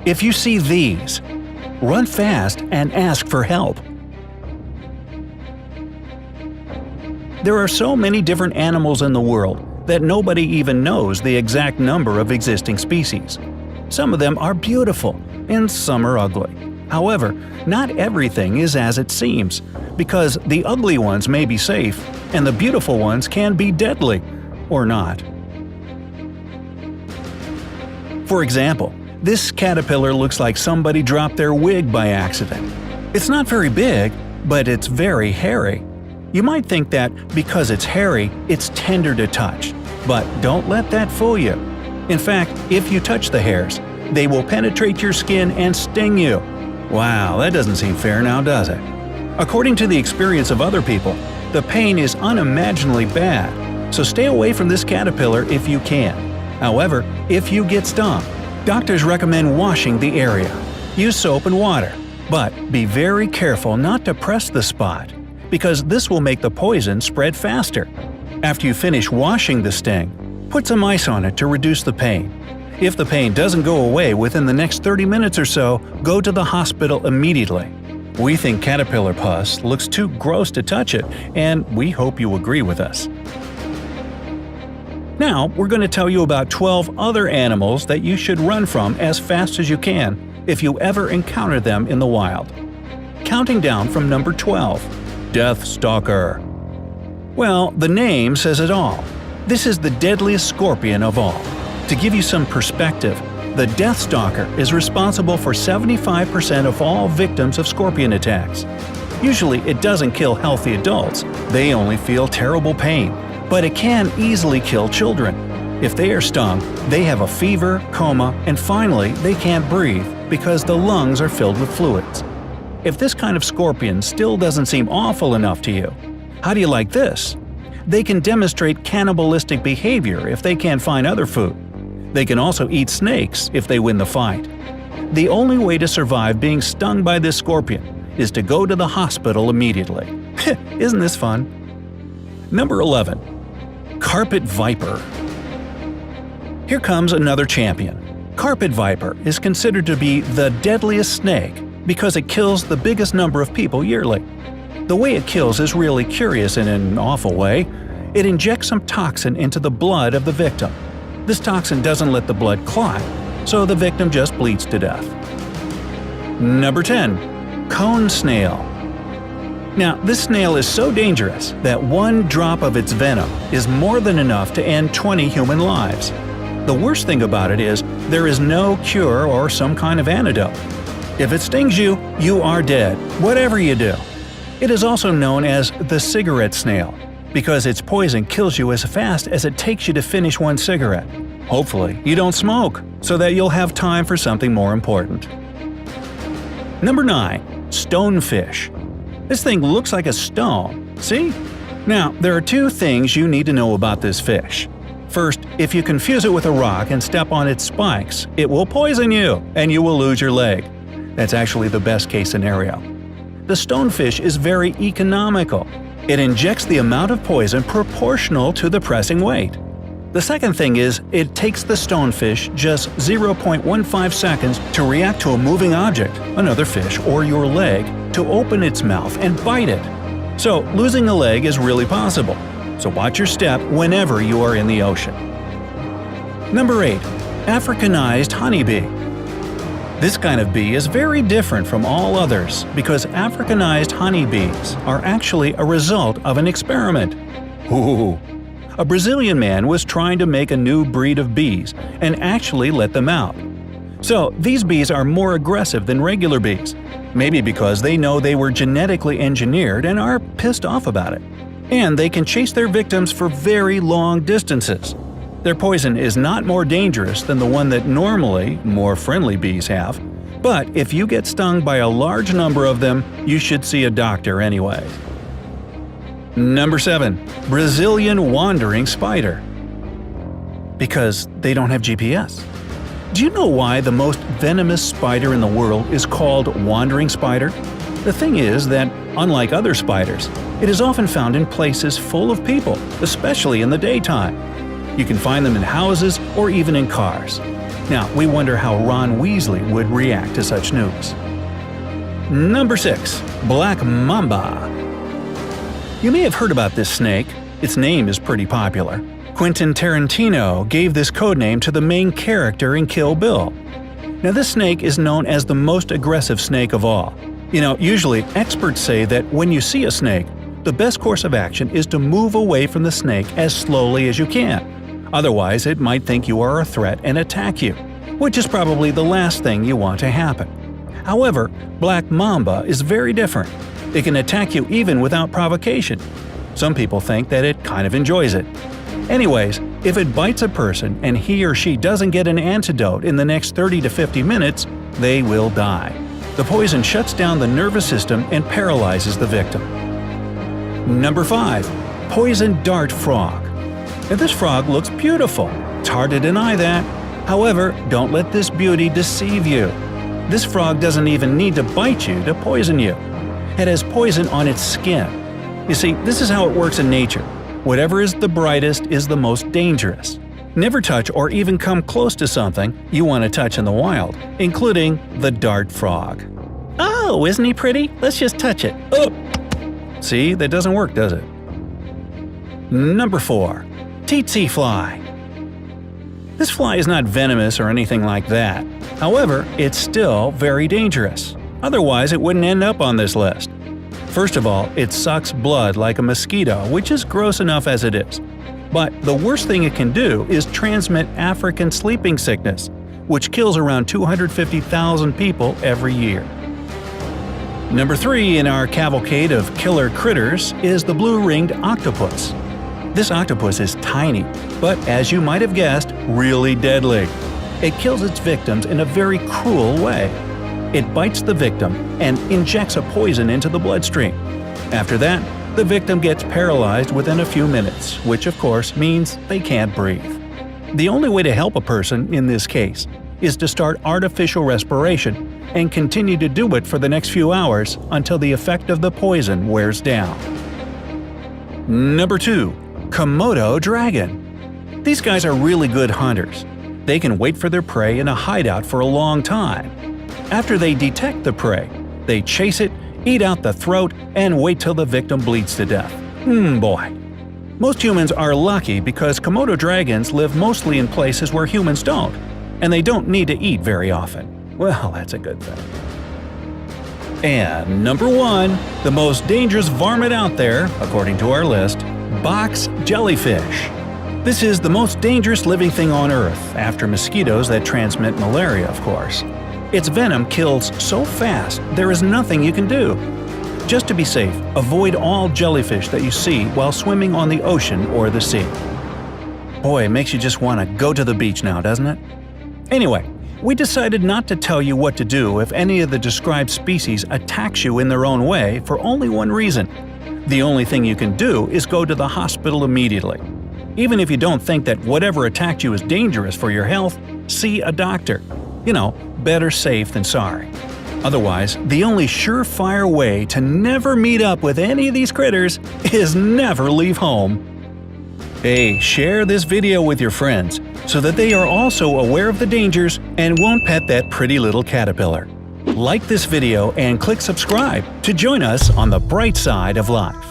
If you see these, run fast and ask for help. There are so many different animals in the world that nobody even knows the exact number of existing species. Some of them are beautiful, and some are ugly. However, not everything is as it seems, because the ugly ones may be safe, and the beautiful ones can be deadly, or not. For example, this caterpillar looks like somebody dropped their wig by accident. It's not very big, but it's very hairy. You might think that because it's hairy, it's tender to touch, but don't let that fool you. In fact, if you touch the hairs, they will penetrate your skin and sting you. Wow, that doesn't seem fair now, does it? According to the experience of other people, the pain is unimaginably bad, so stay away from this caterpillar if you can. However, if you get stung, doctors recommend washing the area. Use soap and water, but be very careful not to press the spot, because this will make the poison spread faster. After you finish washing the sting, put some ice on it to reduce the pain. If the pain doesn't go away within the next 30 minutes or so, go to the hospital immediately. We think caterpillar pus looks too gross to touch it, and we hope you agree with us. Now, we're going to tell you about 12 other animals that you should run from as fast as you can if you ever encounter them in the wild. Counting down from number 12. Death Stalker. Well, the name says it all. This is the deadliest scorpion of all. To give you some perspective, the Death Stalker is responsible for 75% of all victims of scorpion attacks. Usually it doesn't kill healthy adults, they only feel terrible pain, but it can easily kill children. If they are stung, they have a fever, coma, and finally they can't breathe because the lungs are filled with fluids. If this kind of scorpion still doesn't seem awful enough to you, how do you like this? They can demonstrate cannibalistic behavior if they can't find other food. They can also eat snakes if they win the fight. The only way to survive being stung by this scorpion is to go to the hospital immediately. Isn't this fun? Number 11. Carpet Viper. Here comes another champion. Carpet viper is considered to be the deadliest snake because it kills the biggest number of people yearly. The way it kills is really curious in an awful way. It injects some toxin into the blood of the victim. This toxin doesn't let the blood clot, so the victim just bleeds to death. Number 10. Cone Snail. Now, this snail is so dangerous that one drop of its venom is more than enough to end 20 human lives. The worst thing about it is there is no cure or some kind of antidote. If it stings you, you are dead, whatever you do. It is also known as the cigarette snail, because its poison kills you as fast as it takes you to finish one cigarette. Hopefully, you don't smoke, so that you'll have time for something more important. Number 9. Stonefish. This thing looks like a stone, see? Now, there are two things you need to know about this fish. First, if you confuse it with a rock and step on its spikes, it will poison you, and you will lose your leg. That's actually the best case scenario. The stonefish is very economical. It injects the amount of poison proportional to the pressing weight. The second thing is, it takes the stonefish just 0.15 seconds to react to a moving object, another fish or your leg, to open its mouth and bite it. So losing a leg is really possible. So watch your step whenever you are in the ocean. Number 8. Africanized honeybee. This kind of bee is very different from all others because Africanized honeybees are actually a result of an experiment. Ooh. A Brazilian man was trying to make a new breed of bees and actually let them out. So these bees are more aggressive than regular bees, maybe because they know they were genetically engineered and are pissed off about it. And they can chase their victims for very long distances. Their poison is not more dangerous than the one that normally more friendly bees have, but if you get stung by a large number of them, you should see a doctor anyway. Number 7. Brazilian wandering spider. Because they don't have GPS. Do you know why the most venomous spider in the world is called wandering spider? The thing is that, unlike other spiders, it is often found in places full of people, especially in the daytime. You can find them in houses or even in cars. Now, we wonder how Ron Weasley would react to such news. Number 6. Black Mamba. You may have heard about this snake. Its name is pretty popular. Quentin Tarantino gave this codename to the main character in Kill Bill. Now, this snake is known as the most aggressive snake of all. Usually experts say that when you see a snake, the best course of action is to move away from the snake as slowly as you can. Otherwise, it might think you are a threat and attack you, which is probably the last thing you want to happen. However, Black Mamba is very different. It can attack you even without provocation. Some people think that it kind of enjoys it. Anyways, if it bites a person and he or she doesn't get an antidote in the next 30 to 50 minutes, they will die. The poison shuts down the nervous system and paralyzes the victim. Number 5. Poison Dart Frog. Now, this frog looks beautiful. It's hard to deny that. However, don't let this beauty deceive you. This frog doesn't even need to bite you to poison you. It has poison on its skin. You see, this is how it works in nature. Whatever is the brightest is the most dangerous. Never touch or even come close to something you want to touch in the wild, including the dart frog. Oh, isn't he pretty? Let's just touch it. Oh! See, that doesn't work, does it? Number 4. Tsetse fly. This fly is not venomous or anything like that. However, it's still very dangerous. Otherwise, it wouldn't end up on this list. First of all, it sucks blood like a mosquito, which is gross enough as it is. But the worst thing it can do is transmit African sleeping sickness, which kills around 250,000 people every year. Number 3 in our cavalcade of killer critters is the blue-ringed octopus. This octopus is tiny, but as you might have guessed, really deadly. It kills its victims in a very cruel way. It bites the victim and injects a poison into the bloodstream. After that, the victim gets paralyzed within a few minutes, which of course means they can't breathe. The only way to help a person in this case is to start artificial respiration and continue to do it for the next few hours until the effect of the poison wears down. Number 2. Komodo dragon. These guys are really good hunters. They can wait for their prey in a hideout for a long time. After they detect the prey, they chase it, eat out the throat, and wait till the victim bleeds to death. Boy. Most humans are lucky because Komodo dragons live mostly in places where humans don't, and they don't need to eat very often. Well, that's a good thing. And number 1, the most dangerous varmint out there, according to our list, box jellyfish. This is the most dangerous living thing on Earth, after mosquitoes that transmit malaria, of course. Its venom kills so fast, there is nothing you can do. Just to be safe, avoid all jellyfish that you see while swimming on the ocean or the sea. Boy, it makes you just want to go to the beach now, doesn't it? Anyway, we decided not to tell you what to do if any of the described species attacks you in their own way for only one reason. The only thing you can do is go to the hospital immediately. Even if you don't think that whatever attacked you is dangerous for your health, see a doctor. Better safe than sorry. Otherwise, the only surefire way to never meet up with any of these critters is never leave home. Hey, share this video with your friends so that they are also aware of the dangers and won't pet that pretty little caterpillar. Like this video and click subscribe to join us on the bright side of life.